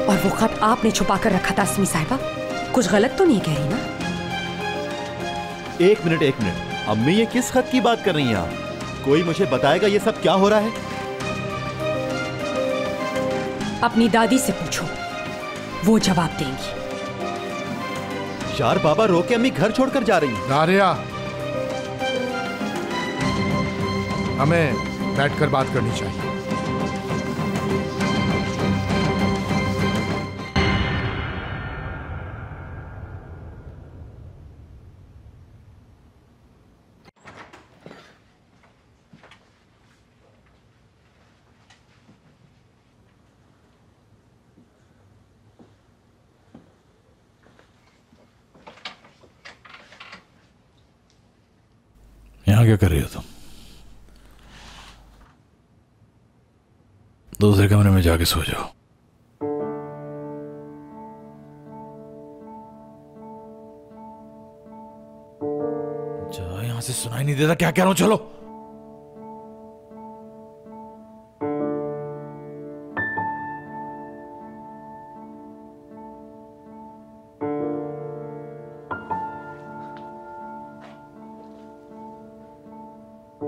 और वो खत आपने छुपा कर रखा था अस्मी साहिबा, कुछ गलत तो नहीं कह रही ना? एक मिनट अम्मी, ये किस खत की बात कर रही हैं आप? कोई मुझे बताएगा ये सब क्या हो रहा है? अपनी दादी से पूछो, वो जवाब देंगी। यार बाबा, रो के अम्मी घर छोड़कर जा रही हैं। नारिया, हमें बैठकर बात करनी चाहिए। यहाँ क्या कर रही हो तुम? दूसरे कमरे में जाके सो जाओ। जा, यहां से सुनाई नहीं देता क्या कह रहा हूं? चलो।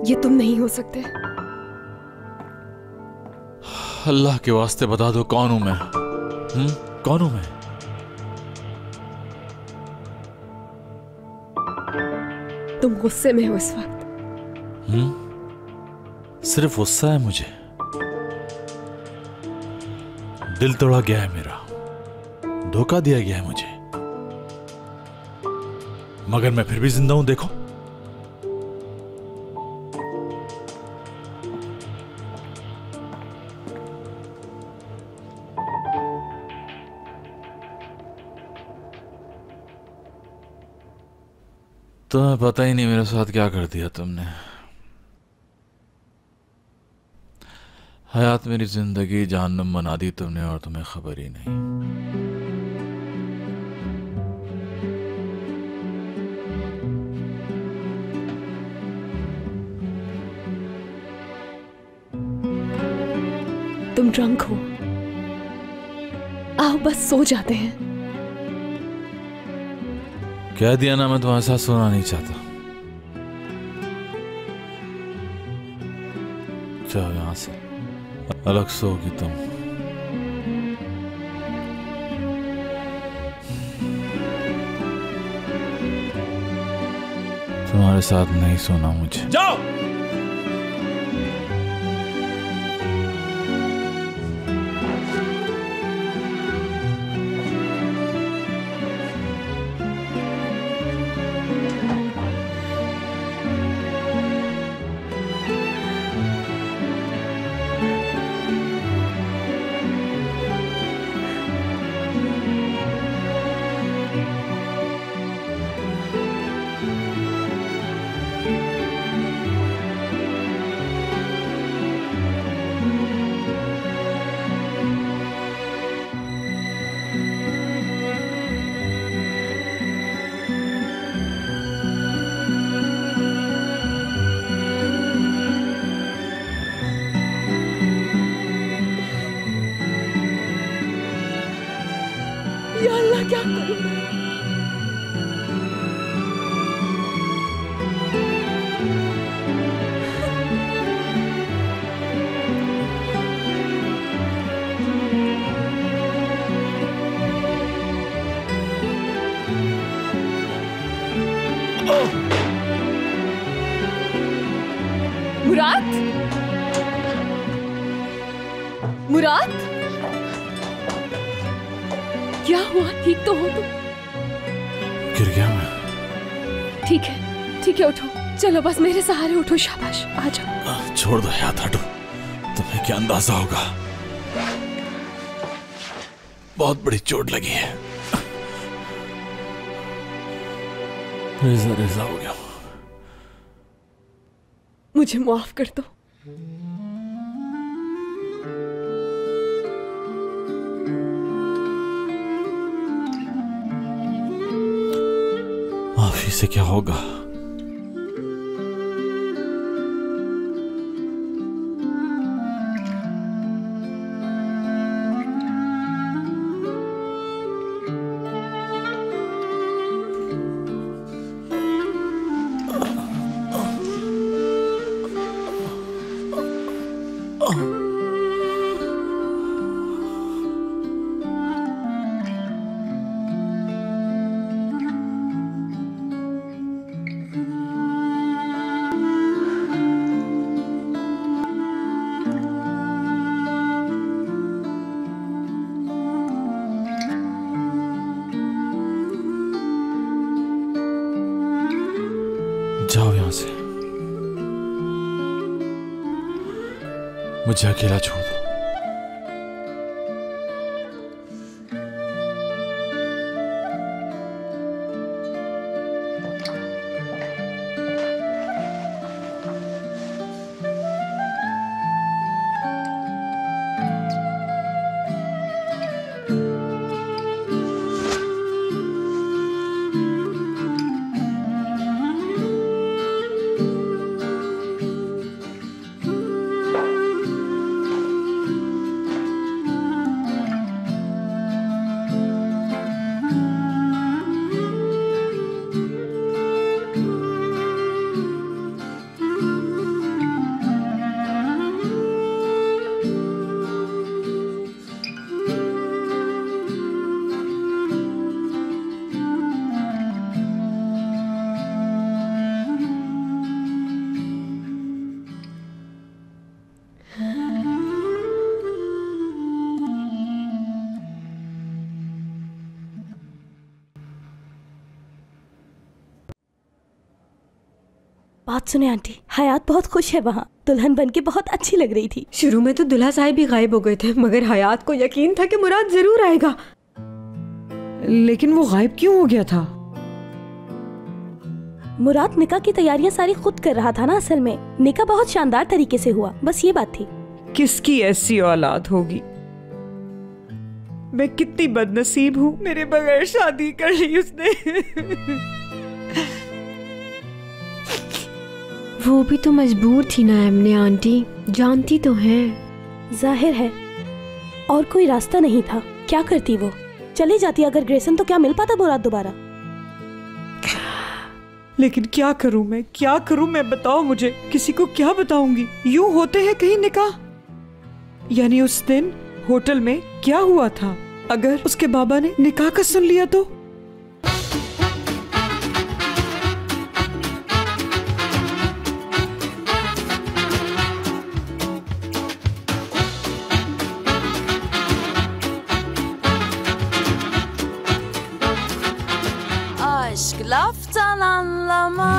ये तुम नहीं हो सकते। अल्लाह के वास्ते बता दो, कौन हूं मैं? कौन हूं मैं? तुम गुस्से में हो इस वक्त। सिर्फ गुस्सा है मुझे? दिल तोड़ा गया है मेरा, धोखा दिया गया है मुझे, मगर मैं फिर भी जिंदा हूं। देखो, तुम्हें पता ही नहीं मेरे साथ क्या कर दिया तुमने। हयात मेरी जिंदगी जहन्नम बना दी तुमने, और तुम्हें खबर ही नहीं। तुम ड्रंक हो, आओ बस सो जाते हैं। कह दिया ना, मैं तुम्हारे साथ सोना नहीं चाहता। जाओ यहां से, अलग सोगी तुम। तुम्हारे साथ नहीं सोना मुझे। जाओ। क्या करूं मैं? मुराद, मुराद, क्या हुआ? ठीक तो हो तुम? गिर गया मैं। ठीक है, उठो। चलो बस मेरे सहारे उठो। शाबाश, आ जाओ। छोड़ दो, हाथ हटो। तुम्हें क्या अंदाजा होगा, बहुत बड़ी चोट लगी है। रेजा हो गया। मुझे माफ कर दो। माफी से क्या होगा? मुझे अकेला छोड़ दो। बात सुने आंटी, हयात बहुत खुश है वहाँ। दुल्हन बनके बहुत अच्छी लग रही थी। शुरू में तो दुल्हा साहब भी गायब हो गए थे, मगर हयात को यकीन था कि मुराद जरूर आएगा। लेकिन वो गायब क्यों हो गया था? मुराद निकाह की तैयारियां सारी खुद कर रहा था ना। असल में निकाह बहुत शानदार तरीके से हुआ, बस ये बात थी। किसकी ऐसी औलाद होगी? मैं कितनी बदनसीब हूँ, मेरे बगैर शादी कर ली उसने। वो भी तो मजबूर थी ना एमने आंटी, जानती तो हैं। जाहिर है, और कोई रास्ता नहीं था। क्या करती वो? चली जाती अगर ग्रेसन, तो क्या मिल पाता मुराद दोबारा? लेकिन क्या करूं मैं, क्या करूं मैं, बताओ मुझे। किसी को क्या बताऊंगी? यूं होते हैं कहीं निकाह? यानी उस दिन होटल में क्या हुआ था? अगर उसके बाबा ने निकाह का सुन लिया तो? Aşk laftan anlamaz.